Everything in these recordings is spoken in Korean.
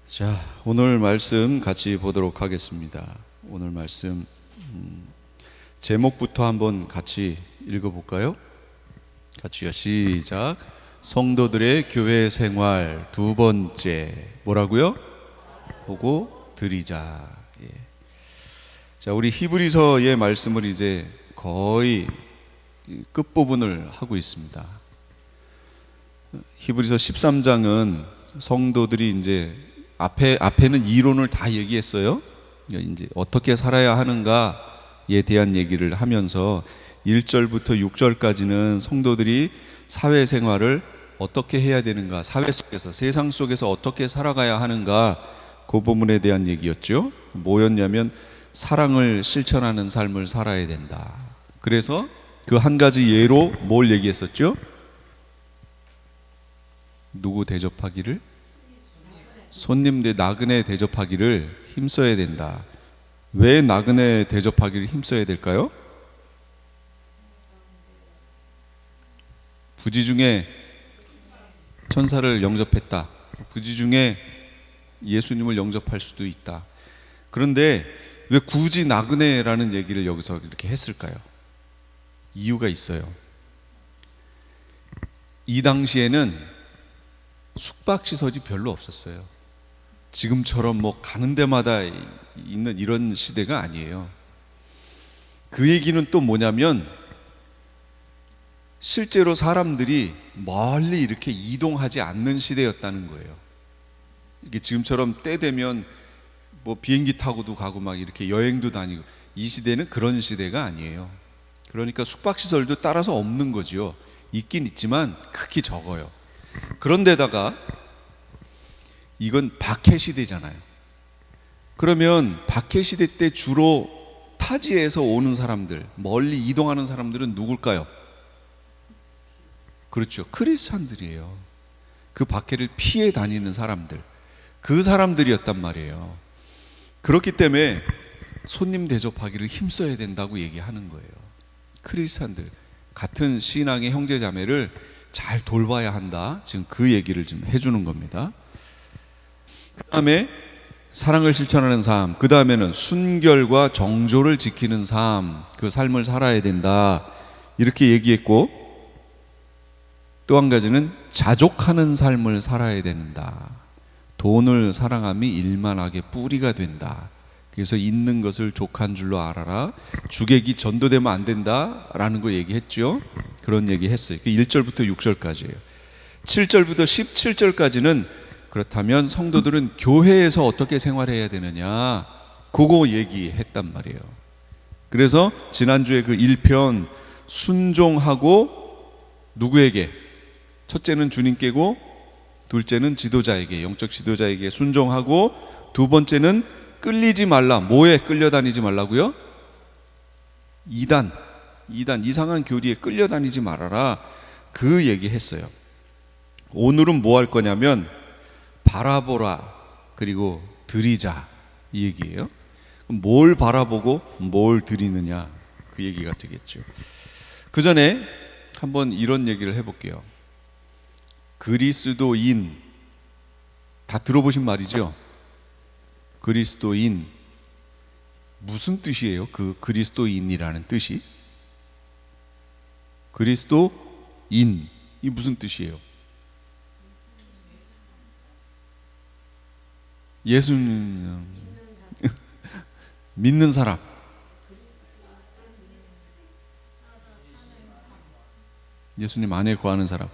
자, 오늘 말씀 같이 보도록 하겠습니다. 오늘 말씀 제목부터 한번 같이 읽어볼까요? 같이요. 시작. 성도들의 교회 생활 두 번째. 뭐라고요? 보고 드리자. 예. 자, 우리 히브리서의 말씀을 이제 거의 끝부분을 하고 있습니다. 히브리서 13장은 성도들이 이제 앞에는 이론을 다 얘기했어요. 이제 어떻게 살아야 하는가에 대한 얘기를 하면서 1절부터 6절까지는 성도들이 사회생활을 어떻게 해야 되는가, 사회 속에서, 세상 속에서 어떻게 살아가야 하는가, 그 부분에 대한 얘기였죠. 뭐였냐면 사랑을 실천하는 삶을 살아야 된다. 그래서 그 한 가지 예로 뭘 얘기했었죠? 누구 대접하기를? 손님들 나그네 대접하기를 힘써야 된다. 왜 나그네 대접하기를 힘써야 될까요? 부지 중에 천사를 영접했다. 부지 중에 예수님을 영접할 수도 있다. 그런데 왜 굳이 나그네라는 얘기를 여기서 이렇게 했을까요? 이유가 있어요. 이 당시에는 숙박시설이 별로 없었어요. 지금처럼 뭐 가는 데마다 있는 이런 시대가 아니에요. 그 얘기는 또 뭐냐면 실제로 사람들이 멀리 이렇게 이동하지 않는 시대였다는 거예요. 이게 지금처럼 때 되면 뭐 비행기 타고도 가고 막 이렇게 여행도 다니고, 이 시대는 그런 시대가 아니에요. 그러니까 숙박시설도 따라서 없는 거지요. 있긴 있지만 극히 적어요. 그런데다가 이건 박해 시대잖아요. 그러면 박해 시대 때 주로 타지에서 오는 사람들, 멀리 이동하는 사람들은 누굴까요? 그렇죠. 크리스찬들이에요. 그 박해를 피해 다니는 사람들, 그 사람들이었단 말이에요. 그렇기 때문에 손님 대접하기를 힘써야 된다고 얘기하는 거예요. 크리스찬들, 같은 신앙의 형제 자매를 잘 돌봐야 한다. 지금 그 얘기를 좀 해주는 겁니다. 그 다음에 사랑을 실천하는 삶, 그 다음에는 순결과 정조를 지키는 삶, 그 삶을 살아야 된다. 이렇게 얘기했고, 또 한 가지는 자족하는 삶을 살아야 된다. 돈을 사랑함이 일만하게 뿌리가 된다. 그래서 있는 것을 족한 줄로 알아라. 주객이 전도되면 안 된다라는 거 얘기했죠. 그런 얘기 했어요. 1절부터 6절까지예요. 7절부터 17절까지는 그렇다면 성도들은 교회에서 어떻게 생활해야 되느냐, 그거 얘기했단 말이에요. 그래서 지난주에 그 1편 순종하고 누구에게? 첫째는 주님께고, 둘째는 지도자에게, 영적 지도자에게 순종하고, 두 번째는 끌리지 말라. 뭐에 끌려다니지 말라고요? 이단, 이상한 교리에 끌려다니지 말아라. 그 얘기했어요. 오늘은 뭐 할 거냐면 바라보라, 그리고 드리자, 이 얘기예요. 그럼 뭘 바라보고 뭘 드리느냐, 그 얘기가 되겠죠. 그 전에 한번 이런 얘기를 해볼게요. 그리스도인, 다 들어보신 말이죠. 그리스도인, 무슨 뜻이에요? 그 그리스도인이라는 뜻이? 그리스도인, 이 무슨 뜻이에요? 예수님 믿는 사람. 예수님 안에 거하는 사람.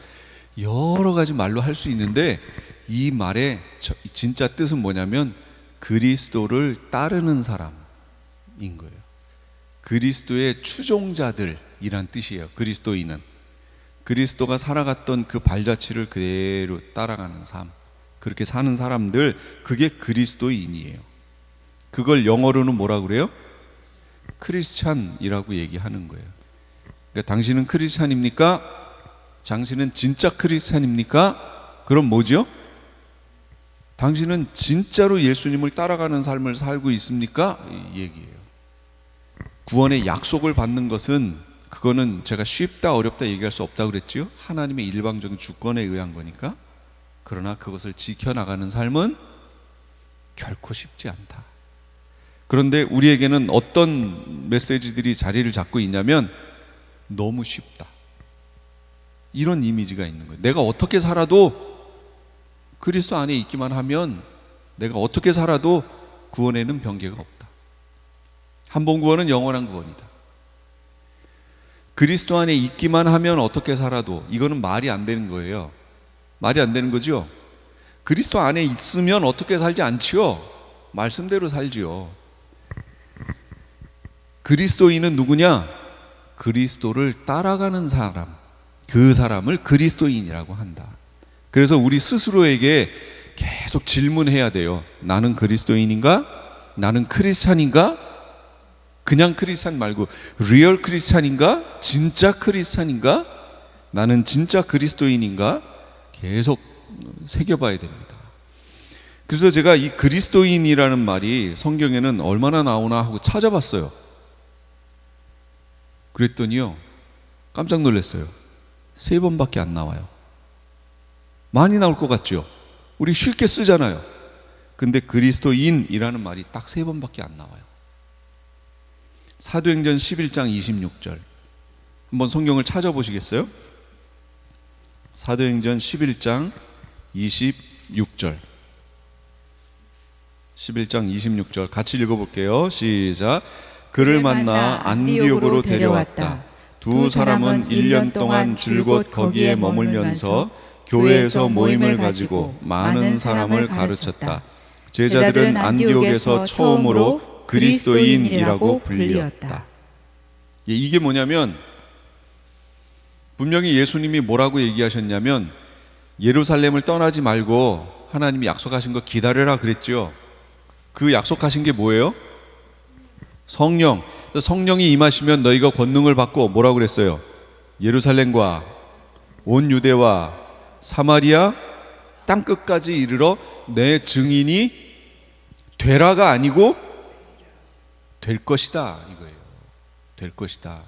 여러 가지 말로 할 수 있는데 이 말의 진짜 뜻은 뭐냐면 그리스도를 따르는 사람인 거예요. 그리스도의 추종자들이란 뜻이에요. 그리스도인은 그리스도가 살아갔던 그 발자취를 그대로 따라가는 삶, 그렇게 사는 사람들, 그게 그리스도인이에요. 그걸 영어로는 뭐라 그래요? 크리스찬이라고 얘기하는 거예요. 그러니까 당신은 크리스찬입니까? 당신은 진짜 크리스찬입니까? 그럼 뭐죠? 당신은 진짜로 예수님을 따라가는 삶을 살고 있습니까? 이 얘기예요. 구원의 약속을 받는 것은, 그거는 제가 쉽다 어렵다 얘기할 수 없다고 그랬죠. 하나님의 일방적인 주권에 의한 거니까. 그러나 그것을 지켜나가는 삶은 결코 쉽지 않다. 그런데 우리에게는 어떤 메시지들이 자리를 잡고 있냐면 너무 쉽다, 이런 이미지가 있는 거예요. 내가 어떻게 살아도 그리스도 안에 있기만 하면, 내가 어떻게 살아도 구원에는 변개가 없다. 한 번 구원은 영원한 구원이다. 그리스도 안에 있기만 하면 어떻게 살아도, 이거는 말이 안 되는 거예요. 말이 안 되는 거죠. 그리스도 안에 있으면 어떻게 살지 않지요. 말씀대로 살지요. 그리스도인은 누구냐? 그리스도를 따라가는 사람, 그 사람을 그리스도인이라고 한다. 그래서 우리 스스로에게 계속 질문해야 돼요. 나는 그리스도인인가? 나는 크리스찬인가? 그냥 크리스찬 말고 리얼 크리스찬인가? 진짜 크리스찬인가? 나는 진짜 그리스도인인가? 계속 새겨봐야 됩니다. 그래서 제가 이 그리스도인이라는 말이 성경에는 얼마나 나오나 하고 찾아봤어요. 그랬더니요, 깜짝 놀랐어요. 3번밖에 안 나와요. 많이 나올 것 같죠? 우리 쉽게 쓰잖아요. 근데 그리스도인이라는 말이 딱 3번밖에 안 나와요. 사도행전 11장 26절 한번 성경을 찾아보시겠어요? 사도행전 11장 26절 11장 26절 같이 읽어볼게요. 시작. 그를 만나 안디옥으로 데려왔다. 두 사람은 1년 동안 줄곧 거기에 머물면서 교회에서 모임을 가지고 많은 사람을 가르쳤다. 제자들은 안디옥에서 처음으로 그리스도인이라고 불리었다. 이게 뭐냐면, 분명히 예수님이 뭐라고 얘기하셨냐면, 예루살렘을 떠나지 말고 하나님이 약속하신 거 기다려라 그랬죠. 그 약속하신 게 뭐예요? 성령. 성령이 임하시면 너희가 권능을 받고 뭐라고 그랬어요? 예루살렘과 온 유대와 사마리아 땅끝까지 이르러 내 증인이 되라가 아니고 될 것이다, 이거예요. 될 것이다.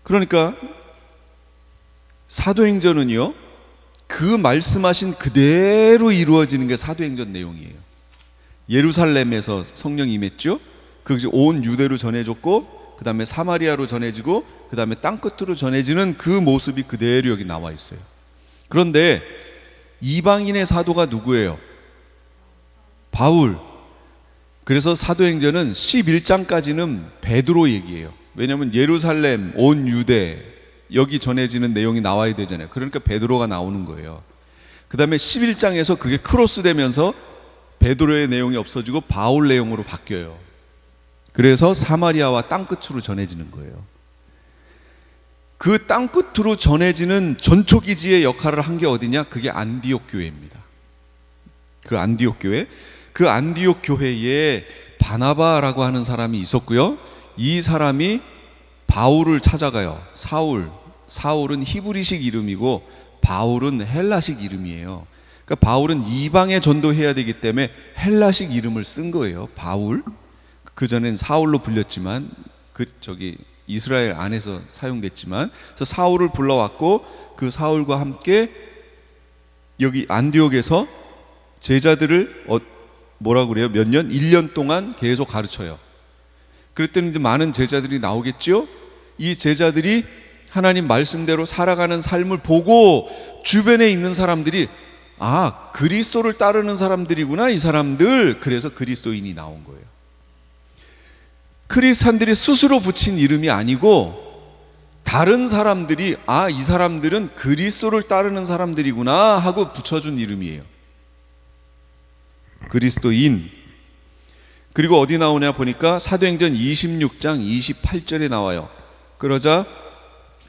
그러니까 사도행전은요, 그 말씀하신 그대로 이루어지는 게 사도행전 내용이에요. 예루살렘에서 성령이 임했죠. 그것이 온 유대로 전해졌고, 그 다음에 사마리아로 전해지고, 그 다음에 땅끝으로 전해지는 그 모습이 그대로 여기 나와 있어요. 그런데 이방인의 사도가 누구예요? 바울. 그래서 사도행전은 11장까지는 베드로 얘기예요. 왜냐하면 예루살렘, 온 유대 여기 전해지는 내용이 나와야 되잖아요. 그러니까 베드로가 나오는 거예요. 그 다음에 11장에서 그게 크로스 되면서 베드로의 내용이 없어지고 바울 내용으로 바뀌어요. 그래서 사마리아와 땅끝으로 전해지는 거예요. 그 땅끝으로 전해지는 전초기지의 역할을 한 게 어디냐? 그게 안디옥 교회입니다. 그 안디옥 교회. 그 안디옥 교회에 바나바라고 하는 사람이 있었고요. 이 사람이 바울을 찾아가요. 사울은 히브리식 이름이고 바울은 헬라식 이름이에요. 그러니까 바울은 이방에 전도해야 되기 때문에 헬라식 이름을 쓴 거예요. 바울. 그전엔 사울로 불렸지만 이스라엘 안에서 사용됐지만, 그래서 사울을 불러왔고 그 사울과 함께 여기 안디옥에서 제자들을 뭐라고 그래요? 몇 년? 1년 동안 계속 가르쳐요. 그랬더니 이제 많은 제자들이 나오겠죠? 이 제자들이 하나님 말씀대로 살아가는 삶을 보고 주변에 있는 사람들이, 아, 그리스도를 따르는 사람들이구나 이 사람들. 그래서 그리스도인이 나온 거예요. 크리스찬들이 스스로 붙인 이름이 아니고 다른 사람들이, 아, 이 사람들은 그리스도를 따르는 사람들이구나 하고 붙여준 이름이에요. 그리스도인. 그리고 어디 나오냐 보니까 사도행전 26장 28절에 나와요. 그러자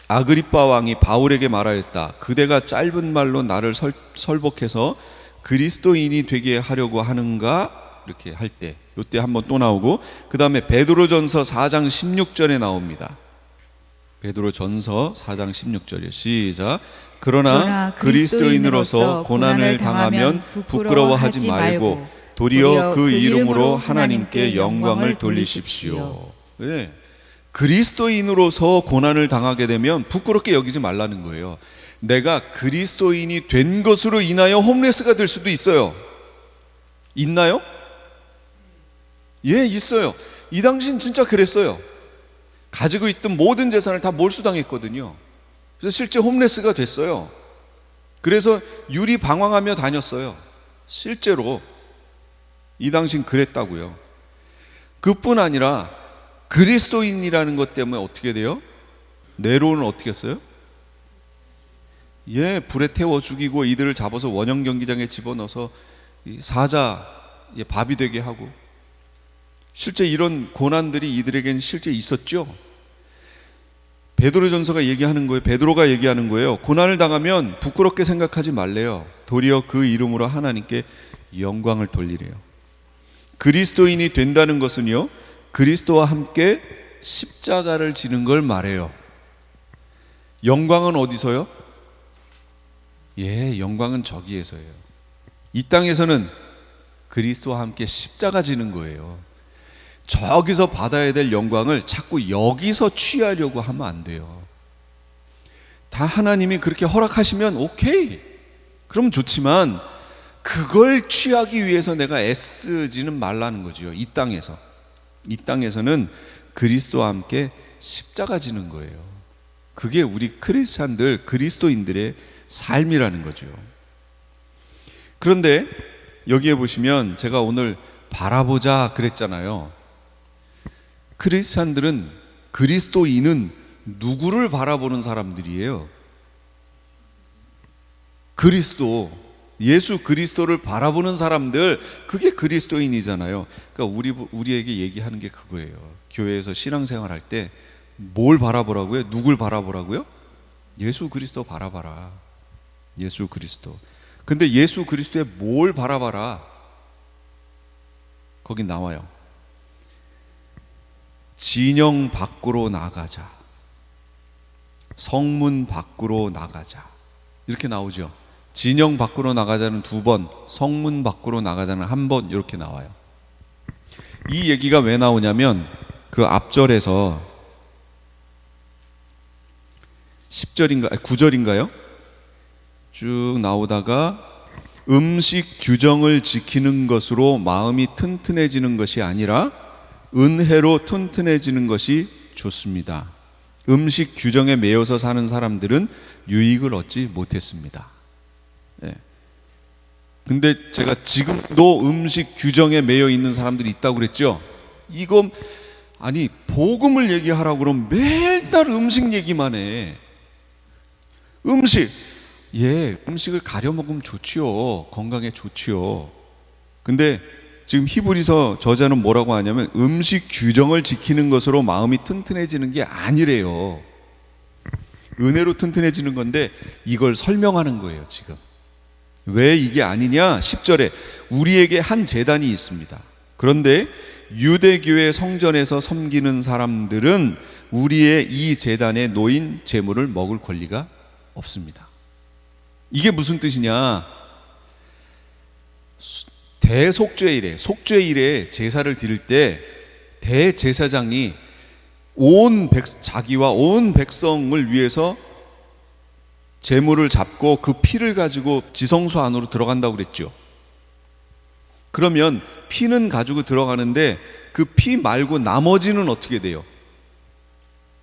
아그리빠 왕이 바울에게 말하였다. 그대가 짧은 말로 나를 설복해서 그리스도인이 되게 하려고 하는가? 이렇게 할 때, 이때 한번 또 나오고, 그 다음에 베드로전서 4장 16절에 나옵니다. 베드로전서 4장 16절이요. 시작. 그러나 그리스도인으로서 고난을 당하면 부끄러워하지 말고 도리어 그 이름으로 하나님께 영광을 돌리십시오. 네. 그리스도인으로서 고난을 당하게 되면 부끄럽게 여기지 말라는 거예요. 내가 그리스도인이 된 것으로 인하여 홈레스가 될 수도 있어요. 있나요? 예, 있어요. 이 당시엔 진짜 그랬어요. 가지고 있던 모든 재산을 다 몰수당했거든요. 그래서 실제 홈레스가 됐어요. 그래서 유리방황하며 다녔어요. 실제로 이 당시엔 그랬다고요. 그뿐 아니라 그리스도인이라는 것 때문에 어떻게 돼요? 네로는 어떻게 했어요? 예, 불에 태워 죽이고 이들을 잡아서 원형 경기장에 집어넣어서 사자의 밥이 되게 하고, 실제 이런 고난들이 이들에게는 실제 있었죠. 베드로전서가 얘기하는 거예요. 베드로가 얘기하는 거예요. 고난을 당하면 부끄럽게 생각하지 말래요. 도리어 그 이름으로 하나님께 영광을 돌리래요. 그리스도인이 된다는 것은요, 그리스도와 함께 십자가를 지는 걸 말해요. 영광은 어디서요? 예, 영광은 저기에서예요. 이 땅에서는 그리스도와 함께 십자가 지는 거예요. 저기서 받아야 될 영광을 자꾸 여기서 취하려고 하면 안 돼요. 다 하나님이 그렇게 허락하시면 오케이, 그럼 좋지만 그걸 취하기 위해서 내가 애쓰지는 말라는 거죠. 이 땅에서는 그리스도와 함께 십자가 지는 거예요. 그게 우리 크리스찬들, 그리스도인들의 삶이라는 거죠. 그런데 여기에 보시면 제가 오늘 바라보자 그랬잖아요. 크리스찬들은, 그리스도인은 누구를 바라보는 사람들이에요? 그리스도, 예수 그리스도를 바라보는 사람들, 그게 그리스도인이잖아요. 그러니까 우리에게 얘기하는 게 그거예요. 교회에서 신앙생활 할 때 뭘 바라보라고요? 누굴 바라보라고요? 예수 그리스도 바라봐라. 예수 그리스도. 근데 예수 그리스도에 뭘 바라봐라? 거기 나와요. 진영 밖으로 나가자, 성문 밖으로 나가자, 이렇게 나오죠. 진영 밖으로 나가자는 2번, 성문 밖으로 나가자는 1번, 이렇게 나와요. 이 얘기가 왜 나오냐면 그 앞절에서 10절인가 9절인가요? 쭉 나오다가 음식 규정을 지키는 것으로 마음이 튼튼해지는 것이 아니라 은혜로 튼튼해지는 것이 좋습니다. 음식 규정에 매여서 사는 사람들은 유익을 얻지 못했습니다. 예. 근데 제가 지금도 음식 규정에 매여 있는 사람들이 있다고 그랬죠. 이거 아니, 복음을 얘기하라고 그러면 맨날 음식 얘기만 해. 음식을 가려 먹으면 좋지요. 건강에 좋지요. 근데 지금 히브리서 저자는 뭐라고 하냐면 음식 규정을 지키는 것으로 마음이 튼튼해지는 게 아니래요. 은혜로 튼튼해지는 건데 이걸 설명하는 거예요. 지금 왜 이게 아니냐? 10절에 우리에게 한 제단이 있습니다. 그런데 유대교회 성전에서 섬기는 사람들은 우리의 이 제단에 놓인 제물을 먹을 권리가 없습니다. 이게 무슨 뜻이냐? 대속죄일에, 속죄일에 제사를 드릴 때 대제사장이 자기와 온 백성을 위해서 제물을 잡고 그 피를 가지고 지성소 안으로 들어간다고 그랬죠. 그러면 피는 가지고 들어가는데 그 피 말고 나머지는 어떻게 돼요?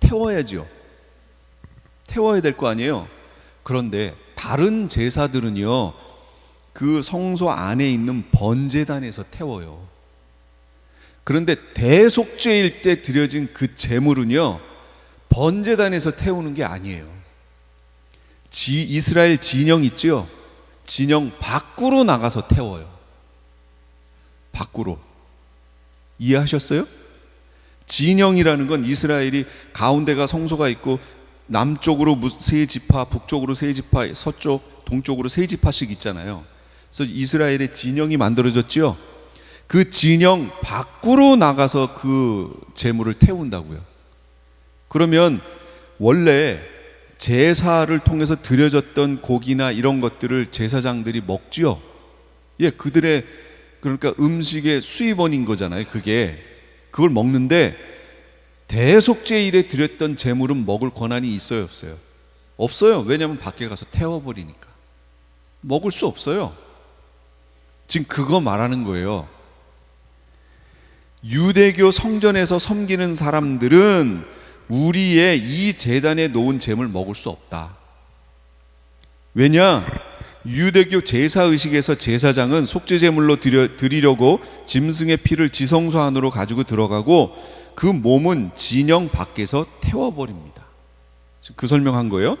태워야죠. 태워야 될 거 아니에요. 그런데 다른 제사들은요, 그 성소 안에 있는 번제단에서 태워요. 그런데 대속죄일 때 드려진 그 제물은요, 번제단에서 태우는 게 아니에요. 이스라엘 진영 있죠? 진영 밖으로 나가서 태워요. 밖으로. 이해하셨어요? 진영이라는 건 이스라엘이 가운데가 성소가 있고 남쪽으로 세 지파, 북쪽으로 세 지파, 서쪽, 동쪽으로 세 지파씩 있잖아요. 그래서 이스라엘의 진영이 만들어졌죠. 그 진영 밖으로 나가서 그 제물을 태운다고요. 그러면 원래 제사를 통해서 드려졌던 고기나 이런 것들을 제사장들이 먹지요. 예, 그들의 그러니까 음식의 수입원인 거잖아요. 그걸 먹는데 대속죄일에 드렸던 제물은 먹을 권한이 있어요, 없어요? 없어요. 왜냐하면 밖에 가서 태워버리니까 먹을 수 없어요. 지금 그거 말하는 거예요. 유대교 성전에서 섬기는 사람들은 우리의 이 제단에 놓은 제물 먹을 수 없다. 왜냐? 유대교 제사의식에서 제사장은 속죄제물로 드리려고 짐승의 피를 지성소 안으로 가지고 들어가고 그 몸은 진영 밖에서 태워버립니다. 그 설명한 거예요.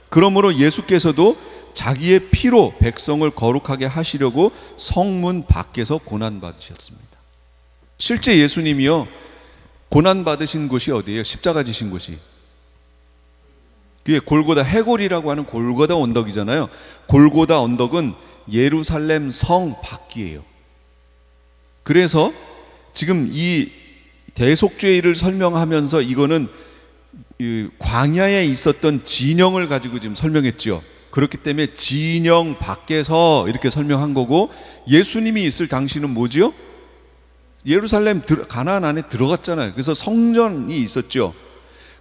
그러므로 예수께서도 자기의 피로 백성을 거룩하게 하시려고 성문 밖에서 고난받으셨습니다. 실제 예수님이요, 고난받으신 곳이 어디예요? 십자가 지신 곳이. 그게 골고다, 해골이라고 하는 골고다 언덕이잖아요. 골고다 언덕은 예루살렘 성 밖이에요. 그래서 지금 이 대속죄일을 설명하면서 이거는 광야에 있었던 진영을 가지고 지금 설명했죠. 그렇기 때문에 진영 밖에서 이렇게 설명한 거고, 예수님이 있을 당시는 뭐지요? 예루살렘 가나안 안에 들어갔잖아요. 그래서 성전이 있었죠.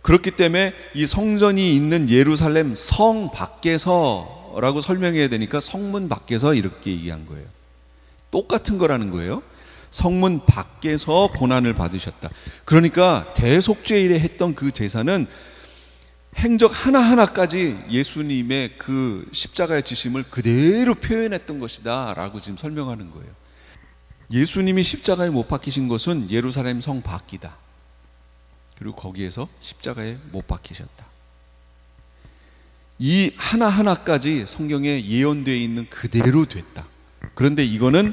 그렇기 때문에 이 성전이 있는 예루살렘 성 밖에서라고 설명해야 되니까 성문 밖에서 이렇게 얘기한 거예요. 똑같은 거라는 거예요. 성문 밖에서 고난을 받으셨다. 그러니까 대속죄일에 했던 그 제사는 행적 하나하나까지 예수님의 그 십자가의 지심을 그대로 표현했던 것이다 라고 지금 설명하는 거예요. 예수님이 십자가에 못 박히신 것은 예루살렘 성 밖이다. 그리고 거기에서 십자가에 못 박히셨다. 이 하나하나까지 성경에 예언되어 있는 그대로 됐다. 그런데 이거는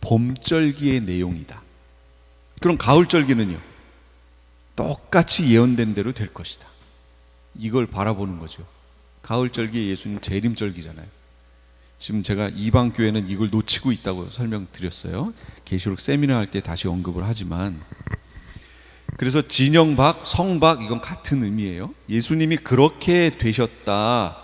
봄절기의 내용이다. 그럼 가을절기는요? 똑같이 예언된 대로 될 것이다. 이걸 바라보는 거죠. 가을절기 예수님 재림절기잖아요. 지금 제가 이방교회는 이걸 놓치고 있다고 설명드렸어요. 계시록 세미나 할 때 다시 언급을 하지만, 그래서 진영 밖, 성 밖, 이건 같은 의미예요. 예수님이 그렇게 되셨다.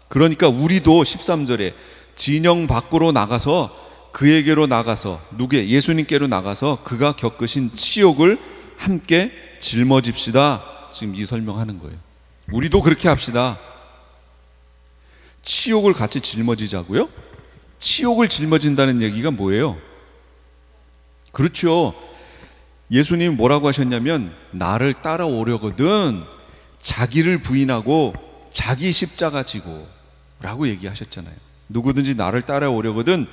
그러니까 우리도 13절에 진영 밖으로 나가서 그에게로 나가서, 누구에? 예수님께로 나가서 그가 겪으신 치욕을 함께 짊어집시다. 지금 이 설명하는 거예요. 우리도 그렇게 합시다. 치욕을 같이 짊어지자고요? 치욕을 짊어진다는 얘기가 뭐예요? 그렇죠. 예수님이 뭐라고 하셨냐면, 나를 따라오려거든 자기를 부인하고 자기 십자가 지고 라고 얘기하셨잖아요. 누구든지 나를 따라오려거든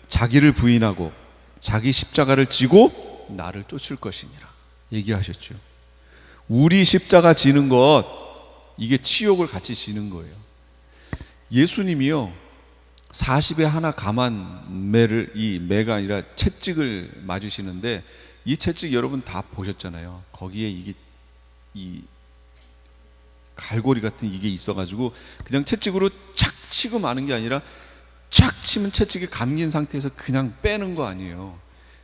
자기를 부인하고 자기 십자가를 지고 나를 쫓을 것이니라 얘기하셨죠. 우리 십자가 지는 것, 이게 치욕을 같이 지는 거예요. 예수님이요, 40에 하나 가만매를, 이 매가 아니라 채찍을 맞으시는데, 이 채찍 여러분 다 보셨잖아요. 거기에 이게 이 갈고리 같은 이게 있어가지고 그냥 채찍으로 착 치고 마는 게 아니라 착 치면 채찍이 감긴 상태에서 그냥 빼는 거 아니에요.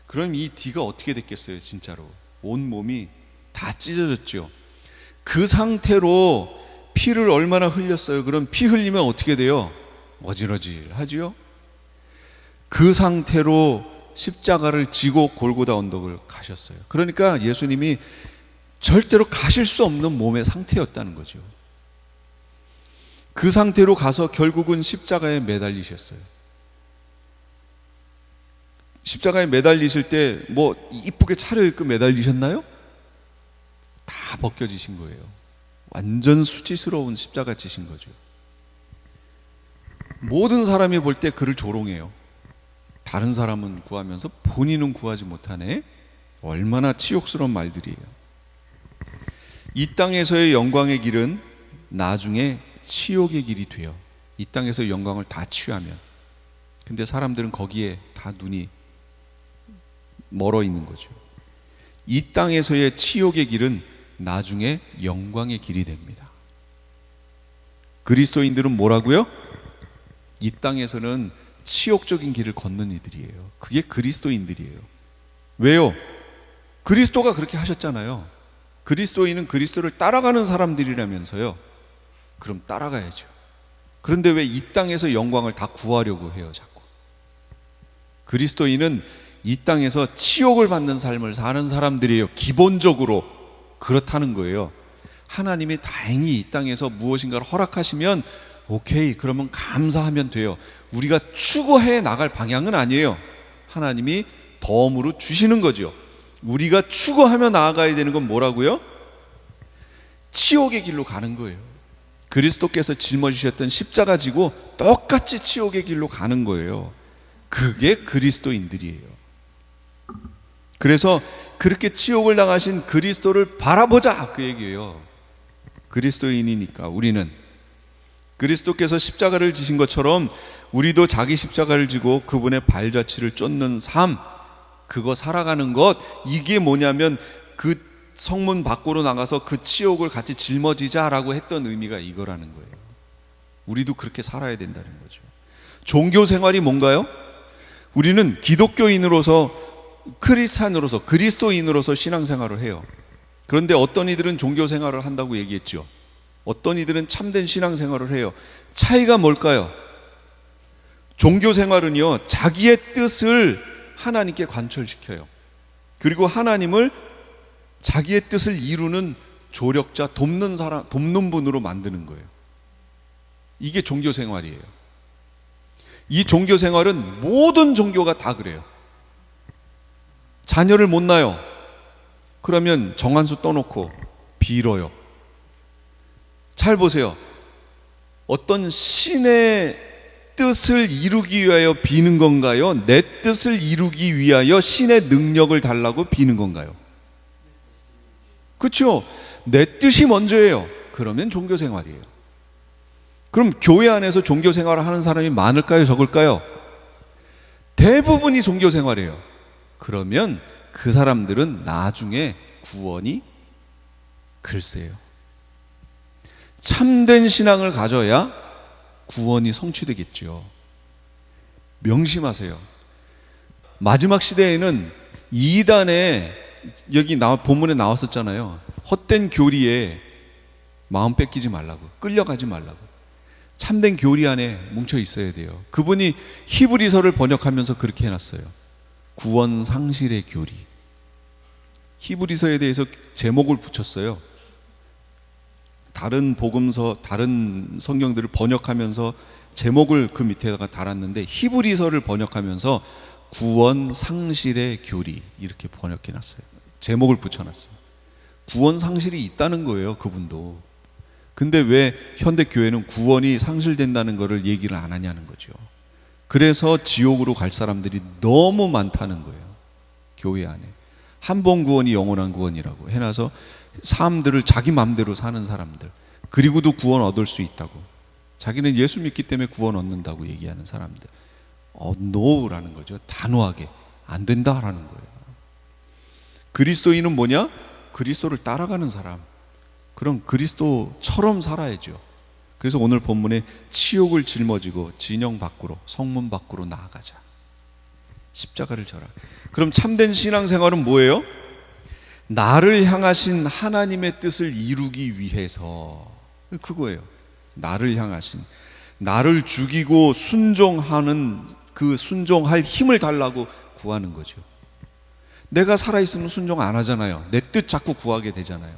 그럼 이 뒤가 어떻게 됐겠어요? 진짜로 온 몸이 다 찢어졌죠. 그 상태로 피를 얼마나 흘렸어요? 그럼 피 흘리면 어떻게 돼요? 어질어질하지요. 그 상태로 십자가를 지고 골고다 언덕을 가셨어요. 그러니까 예수님이 절대로 가실 수 없는 몸의 상태였다는 거죠. 그 상태로 가서 결국은 십자가에 매달리셨어요. 십자가에 매달리실 때 뭐 이쁘게 차려입고 매달리셨나요? 다 벗겨지신 거예요. 완전 수치스러운 십자가 지신 거죠. 모든 사람이 볼 때 그를 조롱해요. 다른 사람은 구하면서 본인은 구하지 못하네. 얼마나 치욕스러운 말들이에요. 이 땅에서의 영광의 길은 나중에 치욕의 길이 돼요. 이 땅에서 영광을 다 취하면. 근데 사람들은 거기에 다 눈이 멀어 있는 거죠. 이 땅에서의 치욕의 길은 나중에 영광의 길이 됩니다. 그리스도인들은 뭐라고요? 이 땅에서는 치욕적인 길을 걷는 이들이에요. 그게 그리스도인들이에요. 왜요? 그리스도가 그렇게 하셨잖아요. 그리스도인은 그리스도를 따라가는 사람들이라면서요. 그럼 따라가야죠. 그런데 왜 이 땅에서 영광을 다 구하려고 해요, 자꾸? 그리스도인은 이 땅에서 치욕을 받는 삶을 사는 사람들이에요. 기본적으로 그렇다는 거예요. 하나님이 다행히 이 땅에서 무엇인가를 허락하시면 오케이, 그러면 감사하면 돼요. 우리가 추구해 나갈 방향은 아니에요. 하나님이 덤으로 주시는 거죠. 우리가 추구하며 나아가야 되는 건 뭐라고요? 치욕의 길로 가는 거예요. 그리스도께서 짊어지셨던 십자가 지고 똑같이 치욕의 길로 가는 거예요. 그게 그리스도인들이에요. 그래서 그렇게 치욕을 당하신 그리스도를 바라보자, 그 얘기예요. 그리스도인이니까 우리는 그리스도께서 십자가를 지신 것처럼 우리도 자기 십자가를 지고 그분의 발자취를 쫓는 삶, 그거 살아가는 것, 이게 뭐냐면 그 성문 밖으로 나가서 그 치욕을 같이 짊어지자라고 했던 의미가 이거라는 거예요. 우리도 그렇게 살아야 된다는 거죠. 종교 생활이 뭔가요? 우리는 기독교인으로서, 크리스찬으로서, 그리스도인으로서 신앙생활을 해요. 그런데 어떤 이들은 종교 생활을 한다고 얘기했죠. 어떤 이들은 참된 신앙생활을 해요. 차이가 뭘까요? 종교 생활은요, 자기의 뜻을 하나님께 관철시켜요. 그리고 하나님을 자기의 뜻을 이루는 조력자, 돕는 사람, 돕는 분으로 만드는 거예요. 이게 종교 생활이에요. 이 종교 생활은 모든 종교가 다 그래요. 자녀를 못 낳아요. 그러면 정한수 떠놓고 빌어요. 잘 보세요. 어떤 신의 뜻을 이루기 위하여 비는 건가요? 내 뜻을 이루기 위하여 신의 능력을 달라고 비는 건가요? 그렇죠? 내 뜻이 먼저예요. 그러면 종교 생활이에요. 그럼 교회 안에서 종교 생활을 하는 사람이 많을까요? 적을까요? 대부분이 종교 생활이에요. 그러면 그 사람들은 나중에 구원이 글쎄요. 참된 신앙을 가져야 구원이 성취되겠죠. 명심하세요. 마지막 시대에는 이단에, 여기 본문에 나왔었잖아요. 헛된 교리에 마음 뺏기지 말라고, 끌려가지 말라고. 참된 교리 안에 뭉쳐 있어야 돼요. 그분이 히브리서를 번역하면서 그렇게 해놨어요. 구원 상실의 교리. 히브리서에 대해서 제목을 붙였어요. 다른 복음서, 다른 성경들을 번역하면서 제목을 그 밑에다가 달았는데 히브리서를 번역하면서 구원 상실의 교리 이렇게 번역해놨어요. 제목을 붙여놨어요. 구원 상실이 있다는 거예요, 그분도. 근데 왜 현대 교회는 구원이 상실된다는 것을 얘기를 안 하냐는 거죠. 그래서 지옥으로 갈 사람들이 너무 많다는 거예요. 교회 안에 한 번 구원이 영원한 구원이라고 해놔서 삶들을 자기 마음대로 사는 사람들, 그리고도 구원 얻을 수 있다고, 자기는 예수 믿기 때문에 구원 얻는다고 얘기하는 사람들, no라는 거죠. 단호하게 안 된다라는 거예요. 그리스도인은 뭐냐? 그리스도를 따라가는 사람. 그럼 그리스도처럼 살아야죠. 그래서 오늘 본문에 치욕을 짊어지고 진영 밖으로, 성문 밖으로 나아가자. 십자가를 져라. 그럼 참된 신앙생활은 뭐예요? 나를 향하신 하나님의 뜻을 이루기 위해서, 그거예요. 나를 향하신, 나를 죽이고 순종하는, 그 순종할 힘을 달라고 구하는 거죠. 내가 살아있으면 순종 안 하잖아요. 내 뜻 자꾸 구하게 되잖아요.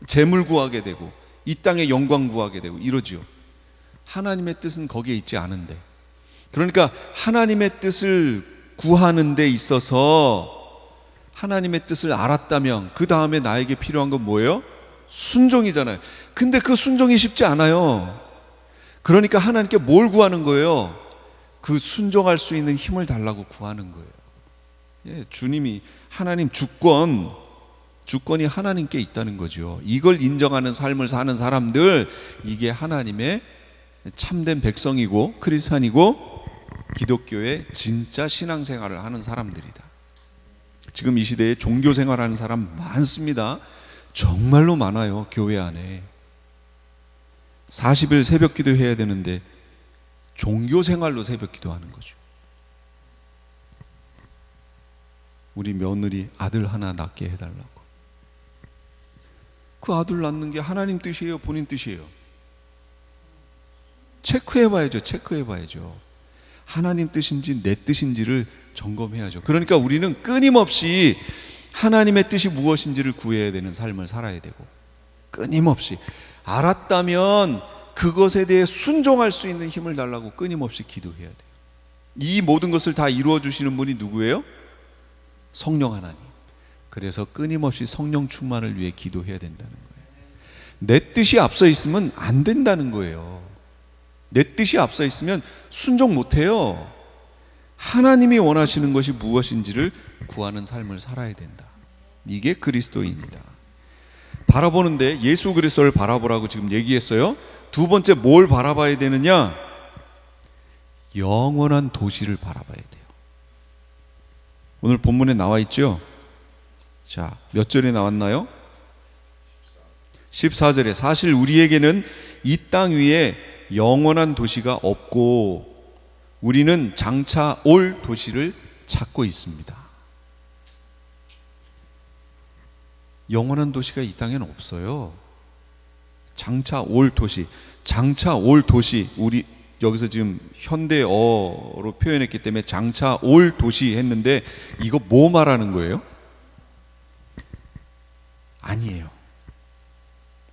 재물 구하게 되고 이 땅의 영광 구하게 되고 이러지요. 하나님의 뜻은 거기에 있지 않은데, 그러니까 하나님의 뜻을 구하는 데 있어서 하나님의 뜻을 알았다면 그 다음에 나에게 필요한 건 뭐예요? 순종이잖아요. 근데 그 순종이 쉽지 않아요. 그러니까 하나님께 뭘 구하는 거예요? 그 순종할 수 있는 힘을 달라고 구하는 거예요. 예, 주님이, 하나님 주권이 하나님께 있다는 거죠. 이걸 인정하는 삶을 사는 사람들, 이게 하나님의 참된 백성이고 크리스찬이고 기독교의 진짜 신앙생활을 하는 사람들이다. 지금 이 시대에 종교생활하는 사람 많습니다. 정말로 많아요. 교회 안에 40일 새벽기도 해야 되는데 종교생활로 새벽기도 하는 거죠. 우리 며느리 아들 하나 낳게 해달라고. 그 아들 낳는 게 하나님 뜻이에요? 본인 뜻이에요? 체크해봐야죠. 하나님 뜻인지 내 뜻인지를 점검해야죠. 그러니까 우리는 끊임없이 하나님의 뜻이 무엇인지를 구해야 되는 삶을 살아야 되고, 끊임없이 알았다면 그것에 대해 순종할 수 있는 힘을 달라고 끊임없이 기도해야 돼요. 이 모든 것을 다 이루어 주시는 분이 누구예요? 성령 하나님. 그래서 끊임없이 성령 충만을 위해 기도해야 된다는 거예요. 내 뜻이 앞서 있으면 안 된다는 거예요. 내 뜻이 앞서 있으면 순종 못해요. 하나님이 원하시는 것이 무엇인지를 구하는 삶을 살아야 된다. 이게 그리스도인이다. 바라보는데 예수 그리스도를 바라보라고 지금 얘기했어요. 두 번째 뭘 바라봐야 되느냐? 영원한 도시를 바라봐야 돼요. 오늘 본문에 나와 있죠? 자, 몇 절에 나왔나요? 14절에 사실 우리에게는 이 땅 위에 영원한 도시가 없고 우리는 장차 올 도시를 찾고 있습니다. 영원한 도시가 이 땅에는 없어요. 장차 올 도시, 장차 올 도시, 우리 여기서 지금 현대어로 표현했기 때문에 장차 올 도시 했는데 이거 뭐 말하는 거예요? 아니에요.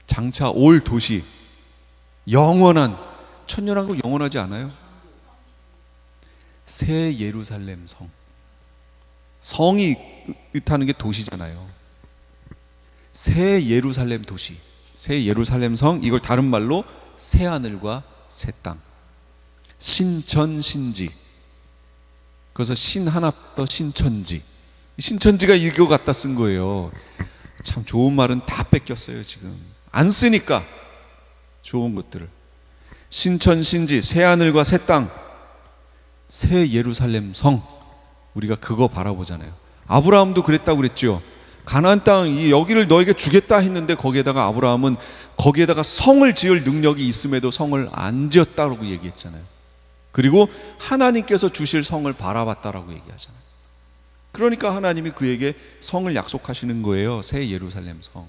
장차 올 도시, 영원한, 천년하고 영원하지 않아요? 새 예루살렘 성. 성이 뜻하는 게 도시잖아요. 새 예루살렘 도시, 새 예루살렘 성, 이걸 다른 말로 새 하늘과 새 땅, 신천신지. 그래서 신 하나 더 신천지. 신천지가 이거 갖다 쓴 거예요. 참 좋은 말은 다 뺏겼어요. 지금 안 쓰니까 좋은 것들을. 신천신지, 새 하늘과 새 땅, 새 예루살렘 성. 우리가 그거 바라보잖아요. 아브라함도 그랬다고 그랬죠. 가나안 땅 여기를 너에게 주겠다 했는데 거기에다가 아브라함은 거기에다가 성을 지을 능력이 있음에도 성을 안 지었다고 얘기했잖아요. 그리고 하나님께서 주실 성을 바라봤다라고 얘기하잖아요. 그러니까 하나님이 그에게 성을 약속하시는 거예요. 새 예루살렘 성.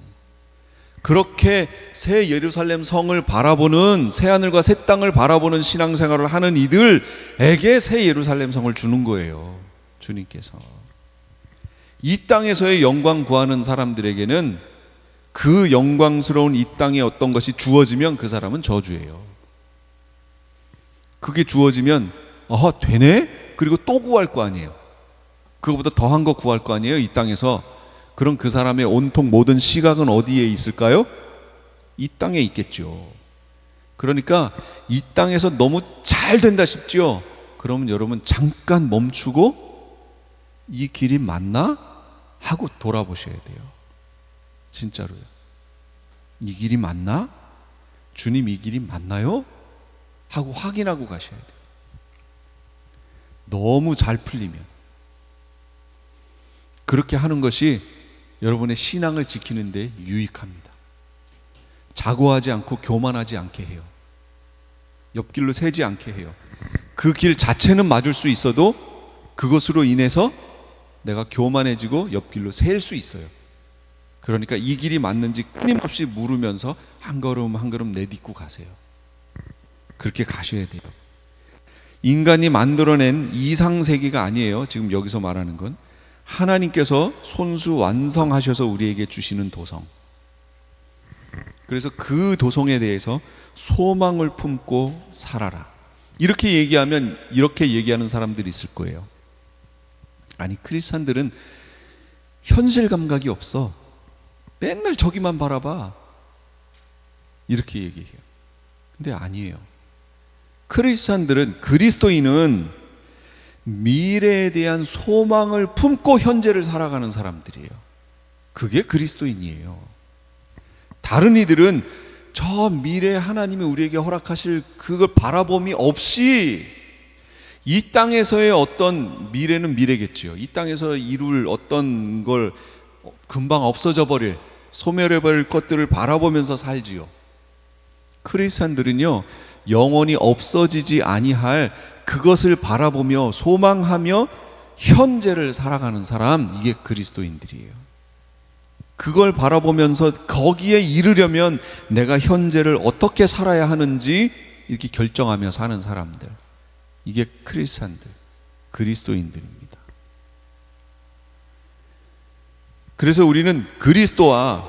그렇게 새 예루살렘 성을 바라보는, 새 하늘과 새 땅을 바라보는 신앙생활을 하는 이들에게 새 예루살렘 성을 주는 거예요. 주님께서. 이 땅에서의 영광 구하는 사람들에게는 그 영광스러운 이 땅에 어떤 것이 주어지면 그 사람은 저주예요. 그게 주어지면 되네? 그리고 또 구할 거 아니에요. 그거보다 더한 거 구할 거 아니에요, 이 땅에서. 그럼 그 사람의 온통 모든 시각은 어디에 있을까요? 이 땅에 있겠죠. 그러니까 이 땅에서 너무 잘 된다 싶죠? 그러면 여러분 잠깐 멈추고 이 길이 맞나? 하고 돌아보셔야 돼요. 진짜로요. 이 길이 맞나? 주님 이 길이 맞나요? 하고 확인하고 가셔야 돼요. 너무 잘 풀리면. 그렇게 하는 것이 여러분의 신앙을 지키는 데 유익합니다. 자고하지 않고 교만하지 않게 해요. 옆길로 새지 않게 해요. 그 길 자체는 맞을 수 있어도 그것으로 인해서 내가 교만해지고 옆길로 셀 수 있어요. 그러니까 이 길이 맞는지 끊임없이 물으면서 한 걸음 한 걸음 내딛고 가세요. 그렇게 가셔야 돼요. 인간이 만들어낸 이상세계가 아니에요. 지금 여기서 말하는 건 하나님께서 손수 완성하셔서 우리에게 주시는 도성. 그래서 그 도성에 대해서 소망을 품고 살아라. 이렇게 얘기하면 이렇게 얘기하는 사람들이 있을 거예요. 아니, 크리스찬들은 현실 감각이 없어. 맨날 저기만 바라봐. 이렇게 얘기해요. 근데 아니에요. 크리스찬들은, 그리스도인은 미래에 대한 소망을 품고 현재를 살아가는 사람들이에요. 그게 그리스도인이에요. 다른 이들은 저 미래 하나님이 우리에게 허락하실 그걸 바라봄이 없이 이 땅에서의 어떤 미래는 미래겠지요. 이 땅에서 이룰 어떤 걸 금방 없어져 버릴, 소멸해 버릴 것들을 바라보면서 살지요. 크리스찬들은요, 영원히 없어지지 아니할 그것을 바라보며 소망하며 현재를 살아가는 사람, 이게 그리스도인들이에요. 그걸 바라보면서 거기에 이르려면 내가 현재를 어떻게 살아야 하는지 이렇게 결정하며 사는 사람들, 이게 크리스찬들, 그리스도인들입니다. 그래서 우리는 그리스도와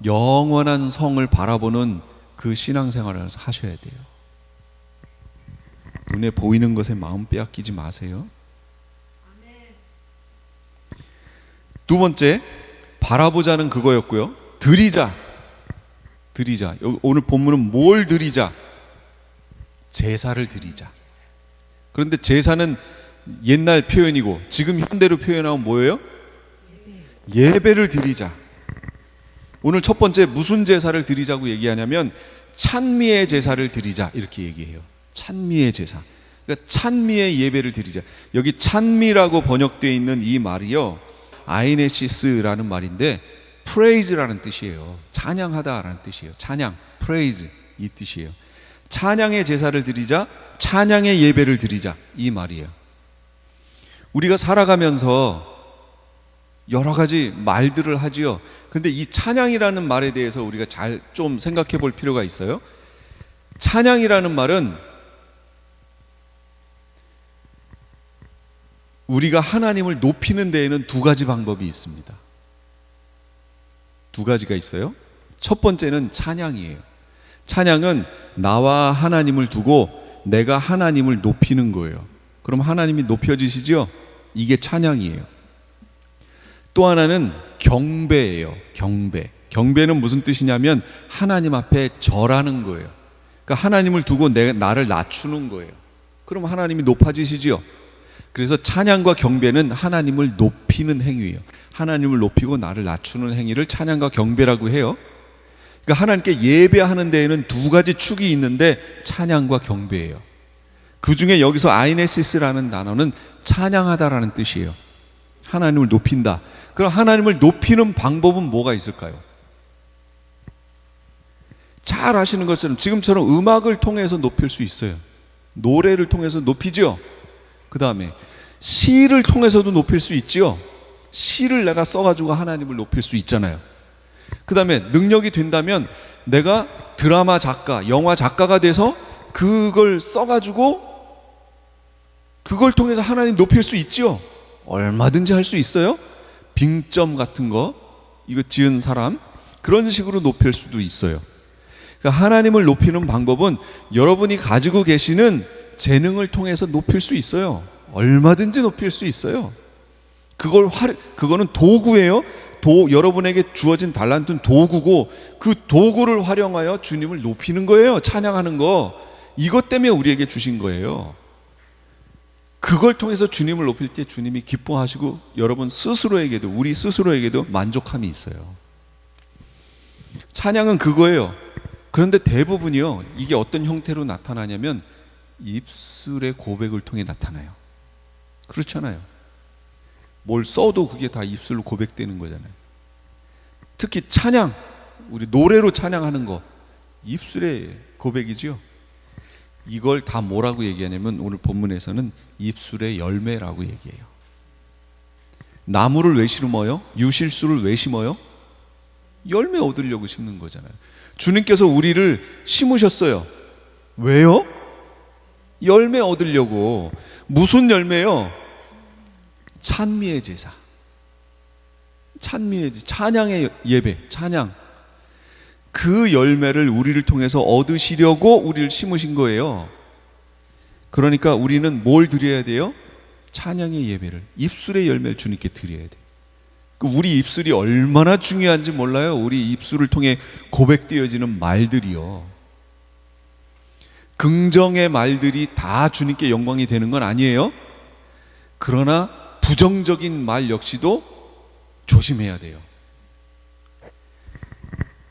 영원한 성을 바라보는 그 신앙생활을 하셔야 돼요. 눈에 보이는 것에 마음 빼앗기지 마세요. 두 번째, 바라보자는 그거였고요. 드리자. 오늘 본문은 뭘 드리자? 제사를 드리자. 그런데 제사는 옛날 표현이고 지금 현대로 표현하면 뭐예요? 예배를 드리자. 오늘 첫 번째 무슨 제사를 드리자고 얘기하냐면 찬미의 제사를 드리자 이렇게 얘기해요. 찬미의 제사. 그러니까 찬미의 예배를 드리자. 여기 찬미라고 번역되어 있는 이 말이요, 아이네시스라는 말인데 프레이즈라는 뜻이에요. 찬양하다라는 뜻이에요. 찬양, 프레이즈 이 뜻이에요. 찬양의 제사를 드리자, 찬양의 예배를 드리자 이 말이에요. 우리가 살아가면서 여러 가지 말들을 하지요. 근데 이 찬양이라는 말에 대해서 우리가 잘 좀 생각해 볼 필요가 있어요. 찬양이라는 말은 우리가 하나님을 높이는 데에는 두 가지 방법이 있습니다. 두 가지가 있어요. 첫 번째는 찬양이에요. 찬양은 나와 하나님을 두고 내가 하나님을 높이는 거예요. 그럼 하나님이 높여지시죠? 이게 찬양이에요. 또 하나는 경배예요. 경배는 무슨 뜻이냐면 하나님 앞에 절하는 거예요. 그러니까 하나님을 두고 나를 낮추는 거예요. 그럼 하나님이 높아지시지요. 그래서 찬양과 경배는 하나님을 높이는 행위예요. 하나님을 높이고 나를 낮추는 행위를 찬양과 경배라고 해요. 그러니까 하나님께 예배하는 데에는 두 가지 축이 있는데 찬양과 경배예요. 그 중에 여기서 아이네시스라는 단어는 찬양하다라는 뜻이에요. 하나님을 높인다. 그럼 하나님을 높이는 방법은 뭐가 있을까요? 잘 아시는 것처럼 지금처럼 음악을 통해서 높일 수 있어요. 노래를 통해서 높이죠. 그 다음에 시를 통해서도 높일 수 있지요. 시를 내가 써가지고 하나님을 높일 수 있잖아요. 그 다음에 능력이 된다면 내가 드라마 작가, 영화 작가가 돼서 그걸 써가지고 그걸 통해서 하나님 높일 수 있지요. 얼마든지 할 수 있어요. 빙점 같은 거 이거 지은 사람 그런 식으로 높일 수도 있어요. 그러니까 하나님을 높이는 방법은 여러분이 가지고 계시는 재능을 통해서 높일 수 있어요. 얼마든지 높일 수 있어요. 그거는 도구예요. 여러분에게 주어진 달란트는 도구고 그 도구를 활용하여 주님을 높이는 거예요. 찬양하는 거. 이것 때문에 우리에게 주신 거예요. 그걸 통해서 주님을 높일 때 주님이 기뻐하시고 여러분 스스로에게도, 우리 스스로에게도 만족함이 있어요. 찬양은 그거예요. 그런데 대부분이요, 이게 어떤 형태로 나타나냐면 입술의 고백을 통해 나타나요. 그렇잖아요. 뭘 써도 그게 다 입술로 고백되는 거잖아요. 특히 찬양, 우리 노래로 찬양하는 거 입술의 고백이죠. 이걸 다 뭐라고 얘기하냐면 오늘 본문에서는 입술의 열매라고 얘기해요. 나무를 왜 심어요? 유실수를 왜 심어요? 열매 얻으려고 심는 거잖아요. 주님께서 우리를 심으셨어요. 왜요? 열매 얻으려고. 무슨 열매요? 찬미의 제사, 찬양의 예배, 찬양. 그 열매를 우리를 통해서 얻으시려고 우리를 심으신 거예요. 그러니까 우리는 뭘 드려야 돼요? 찬양의 예배를, 입술의 열매를 주님께 드려야 돼요. 우리 입술이 얼마나 중요한지 몰라요. 우리 입술을 통해 고백되어지는 말들이요. 긍정의 말들이 다 주님께 영광이 되는 건 아니에요. 그러나 부정적인 말 역시도 조심해야 돼요.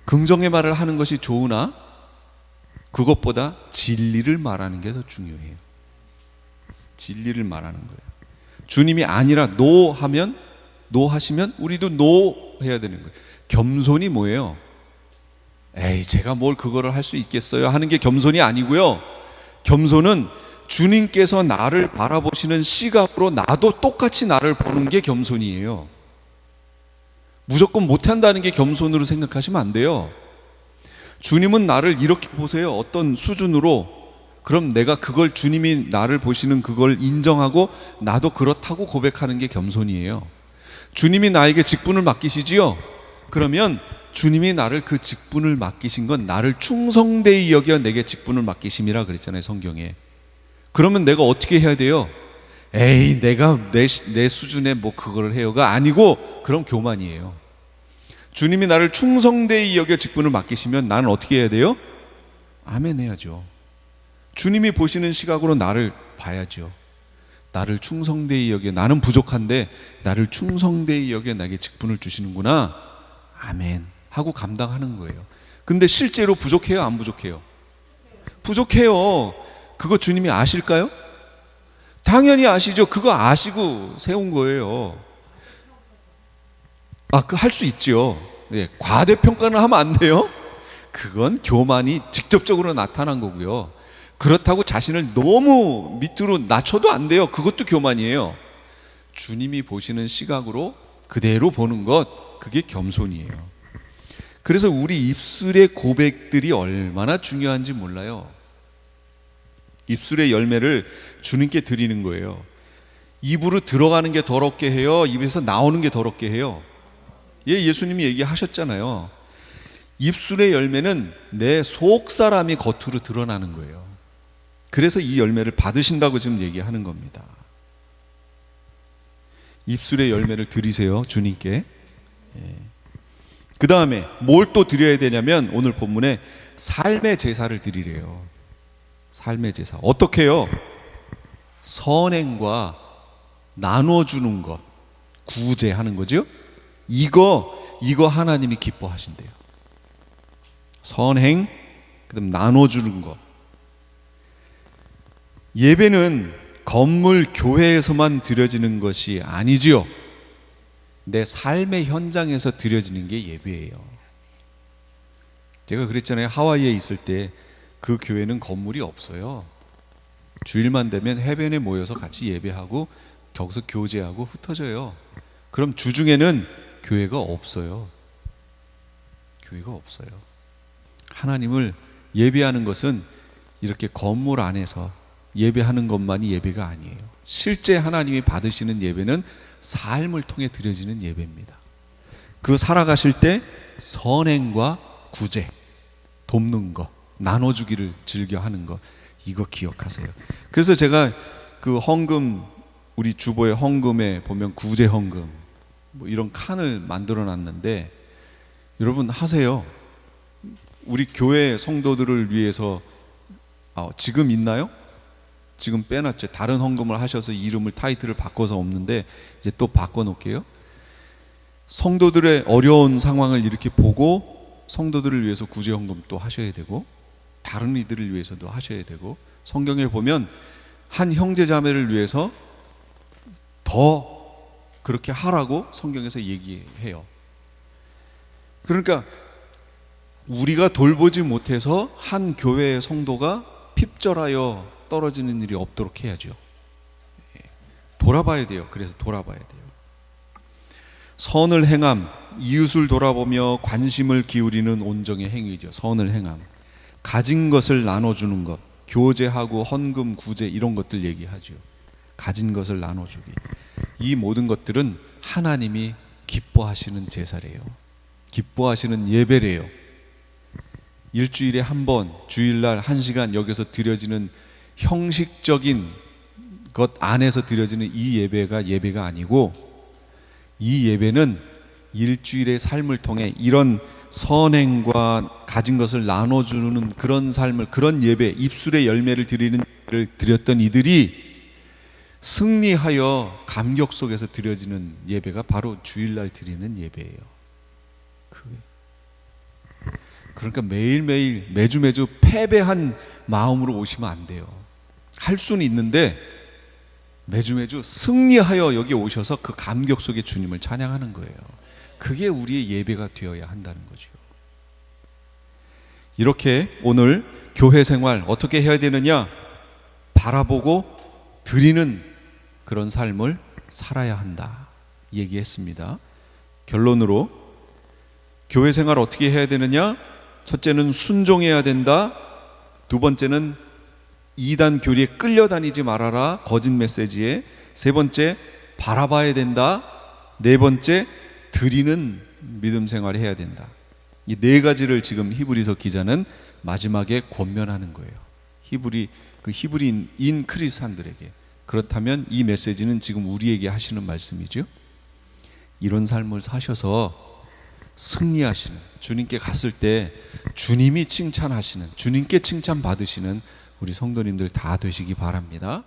긍정의 말을 하는 것이 좋으나 그것보다 진리를 말하는 게 더 중요해요. 진리를 말하는 거예요. 주님이 아니라 노 하시면 우리도 노 해야 되는 거예요. 겸손이 뭐예요? 에이, 제가 뭘 그거를 할 수 있겠어요 하는 게 겸손이 아니고요. 겸손은 주님께서 나를 바라보시는 시각으로 나도 똑같이 나를 보는 게 겸손이에요. 무조건 못한다는 게 겸손으로 생각하시면 안 돼요. 주님은 나를 이렇게 보세요. 어떤 수준으로. 그럼 내가 그걸, 주님이 나를 보시는 그걸 인정하고 나도 그렇다고 고백하는 게 겸손이에요. 주님이 나에게 직분을 맡기시지요. 그러면 주님이 나를 그 직분을 맡기신 건 나를 충성되이 여겨 내게 직분을 맡기심이라 그랬잖아요, 성경에. 그러면 내가 어떻게 해야 돼요? 에이, 내가 내 수준에 뭐 그걸 해요가 아니고, 그럼 교만이에요. 주님이 나를 충성되이 여겨 직분을 맡기시면 나는 어떻게 해야 돼요? 아멘 해야죠. 주님이 보시는 시각으로 나를 봐야죠. 나를 충성되이 여겨, 나는 부족한데 나를 충성되이 여겨 나에게 직분을 주시는구나, 아멘 하고 감당하는 거예요. 근데 실제로 부족해요, 안 부족해요? 부족해요. 그거 주님이 아실까요? 당연히 아시죠. 그거 아시고 세운 거예요. 그 할 수 있죠. 네, 과대평가는 하면 안 돼요. 그건 교만이 직접적으로 나타난 거고요. 그렇다고 자신을 너무 밑으로 낮춰도 안 돼요. 그것도 교만이에요. 주님이 보시는 시각으로 그대로 보는 것, 그게 겸손이에요. 그래서 우리 입술의 고백들이 얼마나 중요한지 몰라요. 입술의 열매를 주님께 드리는 거예요. 입으로 들어가는 게 더럽게 해요? 입에서 나오는 게 더럽게 해요? 예수님이 얘기하셨잖아요. 입술의 열매는 내 속 사람이 겉으로 드러나는 거예요. 그래서 이 열매를 받으신다고 지금 얘기하는 겁니다. 입술의 열매를 드리세요, 주님께. 그 다음에 뭘 또 드려야 되냐면, 오늘 본문에 삶의 제사를 드리래요. 삶의 제사. 어떻게 해요? 선행과 나눠주는 것, 구제하는 거죠. 이거 하나님이 기뻐하신대요. 선행, 그다음 나눠주는 것. 예배는 건물 교회에서만 드려지는 것이 아니지요. 내 삶의 현장에서 드려지는 게 예배예요. 제가 그랬잖아요. 하와이에 있을 때 그 교회는 건물이 없어요. 주일만 되면 해변에 모여서 같이 예배하고 거기서 교제하고 흩어져요. 그럼 주중에는 교회가 없어요. 교회가 없어요. 하나님을 예배하는 것은 이렇게 건물 안에서 예배하는 것만이 예배가 아니에요. 실제 하나님이 받으시는 예배는 삶을 통해 드려지는 예배입니다. 그 살아가실 때 선행과 구제, 돕는 것, 나눠주기를 즐겨하는 것, 이거 기억하세요. 그래서 제가 그 헌금, 우리 주보의 헌금에 보면 구제 헌금 뭐 이런 칸을 만들어 놨는데, 여러분 하세요. 우리 교회 성도들을 위해서 지금 있나요? 지금 빼놨죠. 다른 헌금을 하셔서 이름을 타이틀을 바꿔서 없는데 이제 또 바꿔놓을게요. 성도들의 어려운 상황을 이렇게 보고 성도들을 위해서 구제 헌금 또 하셔야 되고, 다른 이들을 위해서도 하셔야 되고, 성경에 보면 한 형제 자매를 위해서 더 그렇게 하라고 성경에서 얘기해요. 그러니까 우리가 돌보지 못해서 한 교회의 성도가 핍절하여 떨어지는 일이 없도록 해야죠. 돌아봐야 돼요. 그래서 돌아봐야 돼요. 선을 행함, 이웃을 돌아보며 관심을 기울이는 온정의 행위죠. 선을 행함. 가진 것을 나눠주는 것, 교제하고 헌금, 구제 이런 것들 얘기하죠. 가진 것을 나눠주기. 이 모든 것들은 하나님이 기뻐하시는 제사래요. 기뻐하시는 예배래요. 일주일에 한 번, 주일날 1시간 여기서 드려지는 형식적인 것 안에서 드려지는 이 예배가 아니고, 이 예배는 일주일의 삶을 통해 이런 선행과 가진 것을 나눠주는 그런 삶을, 그런 예배, 입술의 열매를 드렸던 이들이 승리하여 감격 속에서 드려지는 예배가 바로 주일날 드리는 예배예요. 그러니까 매일매일 매주 패배한 마음으로 오시면 안 돼요. 할 수는 있는데 매주 승리하여 여기 오셔서 그 감격 속에 주님을 찬양하는 거예요. 그게 우리의 예배가 되어야 한다는 거죠. 이렇게 오늘 교회 생활 어떻게 해야 되느냐? 바라보고 드리는 그런 삶을 살아야 한다 얘기했습니다. 결론으로 교회 생활 어떻게 해야 되느냐? 첫째는 순종해야 된다. 두 번째는 이단 교리에 끌려다니지 말아라, 거짓 메시지에. 세 번째, 바라봐야 된다. 네 번째, 드리는 믿음 생활을 해야 된다. 이 네 가지를 지금 히브리서 기자는 마지막에 권면하는 거예요. 히브리인 크리스찬들에게. 그렇다면 이 메시지는 지금 우리에게 하시는 말씀이죠. 이런 삶을 사셔서 승리하시는, 주님께 갔을 때 주님이 칭찬하시는, 주님께 칭찬받으시는 우리 성도님들 다 되시기 바랍니다.